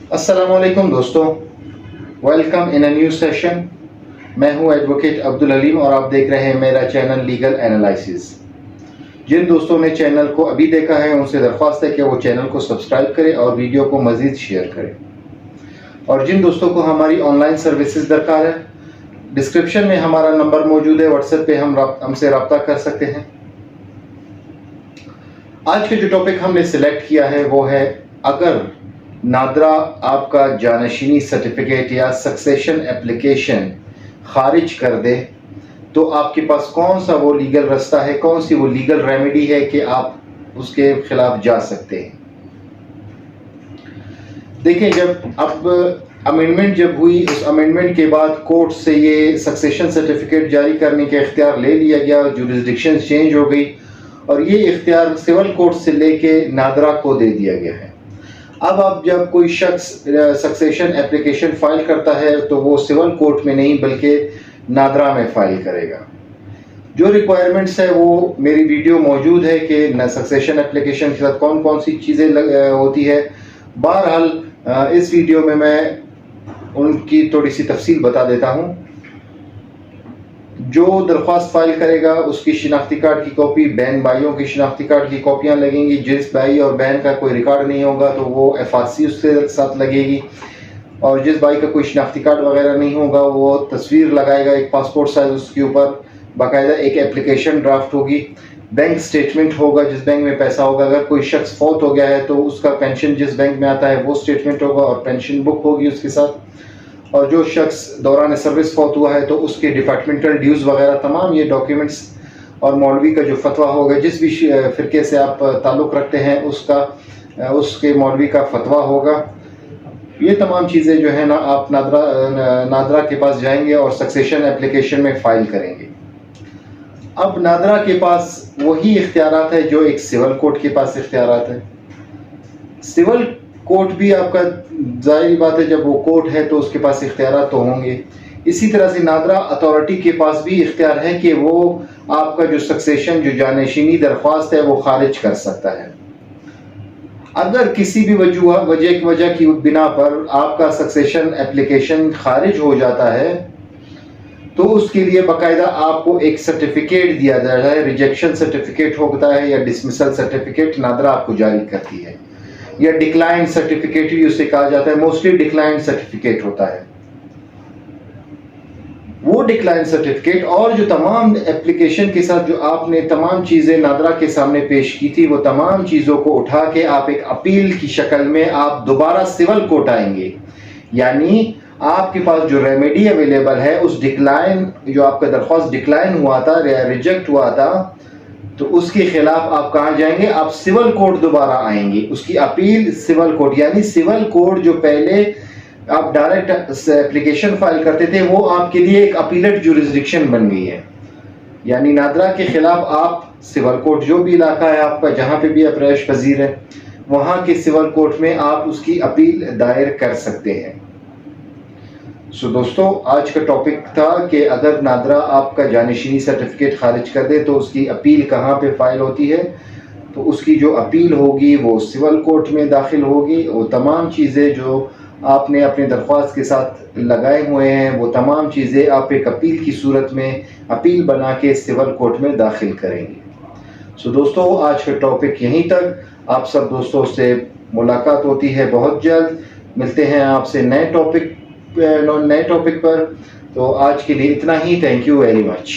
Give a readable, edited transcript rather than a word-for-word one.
अस्सलामुअलैकुम दोस्तों, welcome in a new session. मैं हूं एडवोकेट अब्दुल हलीम और आप देख रहे हैं मेरा चैनल लीगल एनालिसिस। जिन दोस्तों ने चैनल को अभी देखा है उनसे दरख्वास्त है कि वो चैनल को सब्सक्राइब करें और वीडियो को मज़ीद शेयर करें। और जिन दोस्तों को हमारी ऑनलाइन सर्विसेज दरकार है, डिस्क्रिप्शन में हमारा नंबर मौजूद है, व्हाट्सएप पे हमसे रब्ता कर सकते हैं। आज के जो टॉपिक हमने सिलेक्ट किया है वो है, अगर नादरा आपका जानशीनी सर्टिफिकेट या सक्सेशन एप्लीकेशन खारिज कर दे तो आपके पास कौन सा वो लीगल रास्ता है, कौन सी वो लीगल रेमेडी है कि आप उसके खिलाफ जा सकते हैं। देखें, जब अब अमेंडमेंट जब हुई, उस अमेंडमेंट के बाद कोर्ट से ये सक्सेशन सर्टिफिकेट जारी करने का इख्तियार ले लिया गया, जुरिसडिक्शन चेंज हो गई और ये इख्तियार सिविल कोर्ट से लेके नादरा को दे दिया गया है। अब जब कोई शख्स सक्सेशन एप्लीकेशन फाइल करता है तो वो सिविल कोर्ट में नहीं बल्कि नादरा में फाइल करेगा। जो रिक्वायरमेंट्स है वो मेरी वीडियो मौजूद है कि सक्सेशन एप्लीकेशन के साथ कौन कौन सी चीज़ें होती है। बहरहाल इस वीडियो में मैं उनकी थोड़ी सी तफसील बता देता हूँ। जो दरख्वास्त फाइल करेगा उसकी शिनाख्ती कार्ड की कॉपी, बहन भाइयों की शिनाख्ती कार्ड की कॉपियाँ लगेंगी। जिस भाई और बहन का कोई रिकॉर्ड नहीं होगा तो वो एफआरसी उसके साथ लगेगी, और जिस भाई का कोई शिनाख्ती कार्ड वगैरह नहीं होगा वो तस्वीर लगाएगा एक पासपोर्ट साइज, उसके ऊपर बाकायदा एक एप्लीकेशन ड्राफ्ट होगी, बैंक स्टेटमेंट होगा जिस बैंक में पैसा होगा। अगर कोई शख्स फौत हो गया है तो उसका पेंशन जिस बैंक में आता है वो स्टेटमेंट होगा और पेंशन बुक होगी उसके साथ। और जो शख्स दौरान सर्विस फौत हुआ है तो उसके डिपार्टमेंटल ड्यूज़ वगैरह तमाम ये डॉक्यूमेंट्स, और मौलवी का जो फतवा होगा, जिस भी फ़िरके से आप ताल्लुक़ रखते हैं उसके मौलवी का फतवा होगा। ये तमाम चीज़ें जो है ना आप नादरा के पास जाएंगे और सक्सेशन एप्लीकेशन में फ़ाइल करेंगे। अब नादरा के पास वही इख्तियारात है जो एक सिविल कोर्ट के पास इख्तियारात है। सिविल कोर्ट भी आपका ज़ाहिर बात है, जब वो कोर्ट है तो उसके पास इख्तियारात तो होंगे। इसी तरह से नादरा अथॉरिटी के पास भी इख्तियार है कि वो आपका जो सक्सेशन, जो जानशीनी दरख्वास्त है वो खारिज कर सकता है। अगर किसी भी वजह की बिना पर आपका सक्सेशन एप्लीकेशन खारिज हो जाता है तो उसके लिए बाकायदा आपको एक सर्टिफिकेट दिया जाता है। रिजेक्शन सर्टिफिकेट होता है या डिसमिसल सर्टिफिकेट नादरा आपको जारी करती है, या डिक्लाइन सर्टिफिकेट भी उसे कहा जाता है। मोस्टली डिक्लाइन सर्टिफिकेट होता है। वो डिक्लाइन सर्टिफिकेट और जो तमाम एप्लीकेशन के साथ जो आपने तमाम चीज़ें नादरा के सामने पेश की थी, वो तमाम चीज़ों को उठा के आप एक अपील की शक्ल में आप दोबारा सिविल कोर्ट आएंगे। यानी आपके पास जो रेमेडी अवेलेबल है, उस डिक्लाइन, जो आपका दरख्वास्त डिक्लाइन हुआ था या रिजेक्ट हुआ था, तो उसके खिलाफ आप कहाँ जाएंगे? आप सिविल कोर्ट दोबारा आएंगे। उसकी अपील सिविल कोर्ट, यानी सिविल कोर्ट जो पहले आप डायरेक्ट एप्लीकेशन फाइल करते थे वो आपके लिए एक अपीलेट जुरिसडिक्शन बन गई है। यानी नादरा के खिलाफ आप सिविल कोर्ट, जो भी इलाका है आपका जहाँ पे भी आप रैश पजीर है, वहाँ के सिविल कोर्ट में आप उसकी अपील दायर कर सकते हैं। सो दोस्तों, आज का टॉपिक था कि अगर नादरा आपका जानशीनी सर्टिफिकेट खारिज कर दे तो उसकी अपील कहाँ पे फाइल होती है। तो उसकी जो अपील होगी वो सिविल कोर्ट में दाखिल होगी। वो तमाम चीज़ें जो आपने अपने दरख्वास्त के साथ लगाए हुए हैं वो तमाम चीज़ें आप एक अपील की सूरत में अपील बना के सिविल कोर्ट में दाखिल करेंगे। सो दोस्तों, आज का टॉपिक यहीं तक। आप सब दोस्तों से मुलाकात होती है बहुत जल्द। मिलते हैं आपसे नए टॉपिक पर। तो आज के लिए इतना ही। Thank you very much.